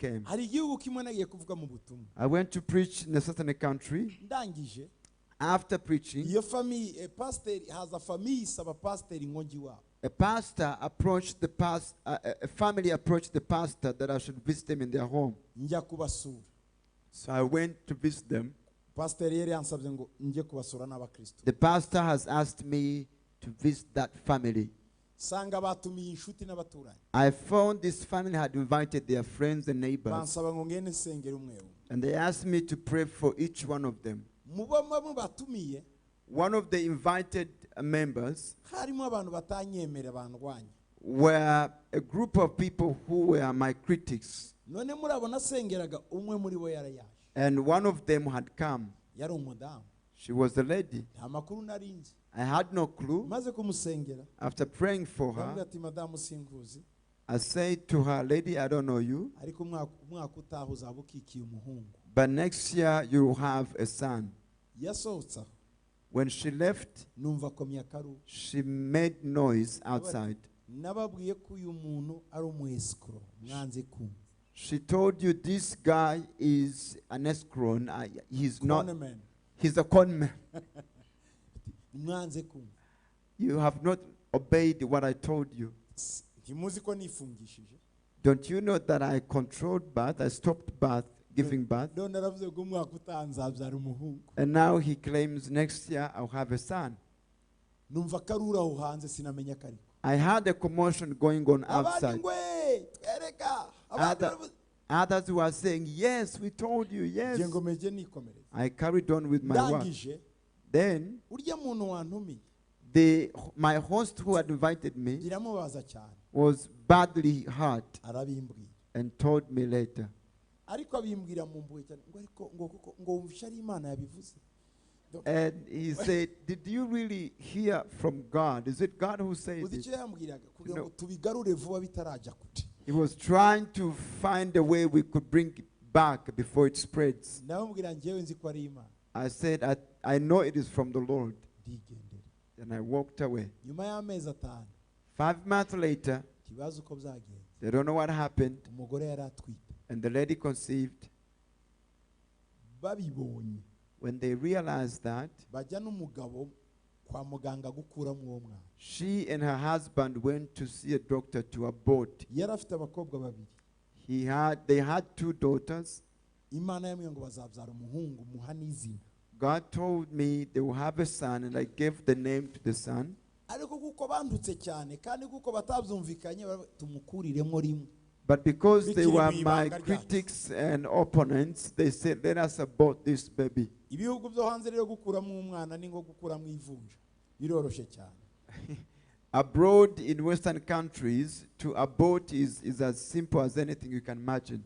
came. hari igihugu kimwe nagiye kuvuga mu butumwa I went to preach in a certain country. ndangije After preaching, iyo famille pastor haza famille isaba pastor inkongi wabo a pastor approached the a family approached the pastor that I should visit them in their home. njya kubasura So I went to visit them. pastor yari yansabye ngo njye kubasura n'abakristo The pastor has asked me to visit that family. sanga batumiye inshuti n'abaturanyi I found this family had invited their friends and neighbors, bansaba ngo ngende nsengera umwe umwe and they asked me to pray for each one of them. muba batumiye One of the invited members harimo abantu batanyemera bandwanya were a group of people who were my critics, none murabona asengeraga umwe muri bo yarayaje and one of them had come. yari umudamu She was a lady. nta makuru narinzi I had no clue. maze kumusengera After praying for ndavuga her, ati madamu sinkuzi I said to her, "Lady, I don't know you, ariko umwaka utaha uzaba ukikiye umuhungu but next year you will have a son." yasohotse aho When she left, numva akomye akaru she made noise outside. nababwiye ko uyu muntu ari umuesikoro mwanze kumva She told you this guy is an escrow. He's not. Conman. He's a con man. mwanze kumva You have not obeyed what I told you. ntimuzi ko nifungishije Don't you know that I controlled birth? I stopped birth, giving birth. none aravuze ngo umwaka utaha nzabyara umuhungu And now he claims next year I'll have a son. numva akarura aho hanze sinamenya akariko I had a commotion going on abandi outside. ngwe twereka abandi baravuze Others were saying, "Yes, we told you, yes." ngiye ngo meje nikomereza I carried on with my work. ndangije Then urya muntu wantumiye my host who had invited me biramubaza cyane was badly hurt arabimbwira and told me later. ariko abimbwira mu mpuhwe cyane ngo ariko ngo wumvishe ari Imana yabivuze And he said, "Did you really hear from God? Is it God who said uzi it?" icyo yambwiraga kugira ngo tubigarure vuba bitarajya kure He was trying to find a way we could bring it back before it spreads. ndamubwira njyewe nzi ko ari Imana I said, I know it is from the Lord. ndigendera And I walked away. nyuma y'amezi 5 5 months later, kibazo uko byagenze they don't know what happened, umugore yari atwite and the lady conceived. babibonye When they realized that, bajya n'umugabo kwa muganga gukuramo uwo mwana she and her husband went to see a doctor to abort. yari afite abakobwa babiri They had 2 daughters. Imana yamwe ngo bazabyara umuhungu muha n'izina God told me they will have a son, and I gave the name to the son. ariko kuko bandutse cyane kandi kuko batabyumvikanye tumukuriremo rimwe But because they Bikiri were mu my ibanga ryacu. critics and opponents, they said, "Let us abort this baby." ibihugu byo hanze rero gukuramo umwana ni nko gukuramo ivunja biroroshye cyane Abroad in Western countries, to abort is as simple as anything you can imagine.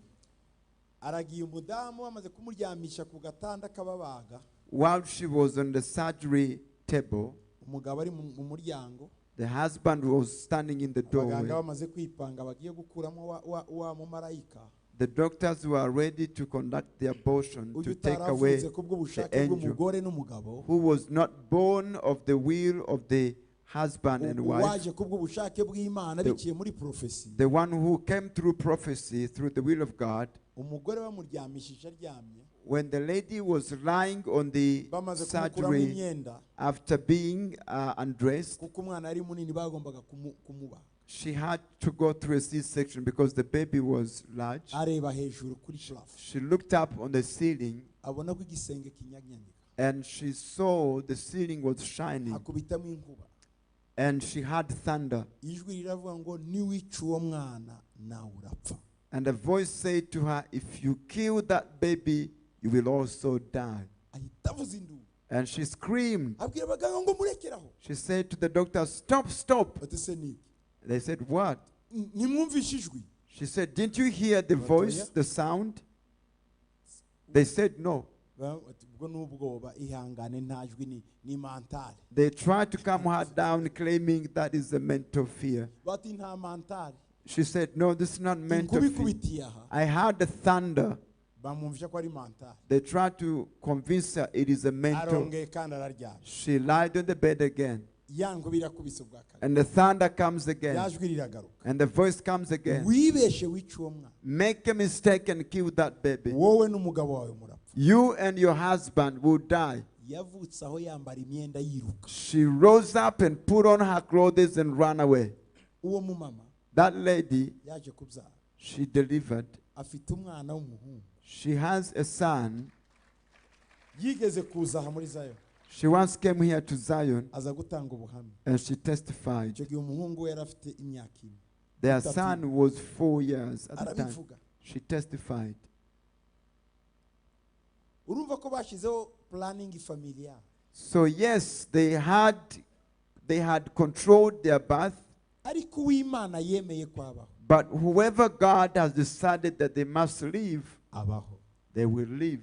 aragiye umudamu amaze kumuryamisha ku gatanda kababaga While she was on the surgery table, umugabo ari mu muryango the husband was standing in the abaganga doorway. bamaze kwipanga bagiye gukuramo wa mumarayika The doctors were ready to conduct the abortion, uyu to take away utaravutse kubw'ubushake the angel bw'umugore n'umugabo who was not born of the will of the husband and wife, waje kubw'ubushake bw'Imana biciye muri profesi the one who came through prophecy, through the will of God. umugore bamuryamishije aryamye When the lady was lying on the bamaze kumukuramo surgery imyenda after being undressed, kuko umwana ari munini bagombaga kumuba she had to go through a C-section because the baby was large. areba hejuru kuri plafo She looked up on the ceiling abona ko igisenge kinyanyanyika and she saw the ceiling was shining, akubitamo inkuba and she heard thunder. ijwi riravuga ngo niwica uwo mwana nawe urapfa And a voice said to her, "If you kill that baby, you will also die." ahita avuza induru And she screamed. abwira abaganga ngo murekeraho She said to the doctor, "Stop, stop." bati se niki They said, "What?" nimwumvishe ijwi She said, "Didn't you hear the voice, the sound?" They said, "No." ubwo n'ubwoba ihangane nta jwi ni mantale They tried to calm her down, claiming that is a mental fear. bati nta mantale She said, "No, this is not mental fear. kubikubitiye aha I heard the thunder." bamwumvisha ko ari mantale They tried to convince her it is a mental. arongeye kandi araryamye She lied on the bed again. yango birakubise ubwa kabiri And the thunder comes again. yajwi riragaruka And the voice comes again. wibeshe wica uwo mwana Make a mistake and kill that baby. wowe n'umugabo wawe murapfa You and your husband will die. yavutse aho yambara imyenda yiruka She rose up and put on her clothes and ran away. uwo mumama That lady, yaje kubyara she delivered. afite umwana w'umuhungu She has a son. yigeze kuza aha muri zayo She once came here to Zion aza gutanga ubuhamya and she testified. icyo gihe umuhungu we yari afite imyaka ine Their son was 4 years at the time. arabivuga She testified. urumva ko bashyizeho planning familiar So yes, they had controlled their birth, ariko uw'imana yemeye kwabaho but whoever God has decided that they must live, abaho they will live.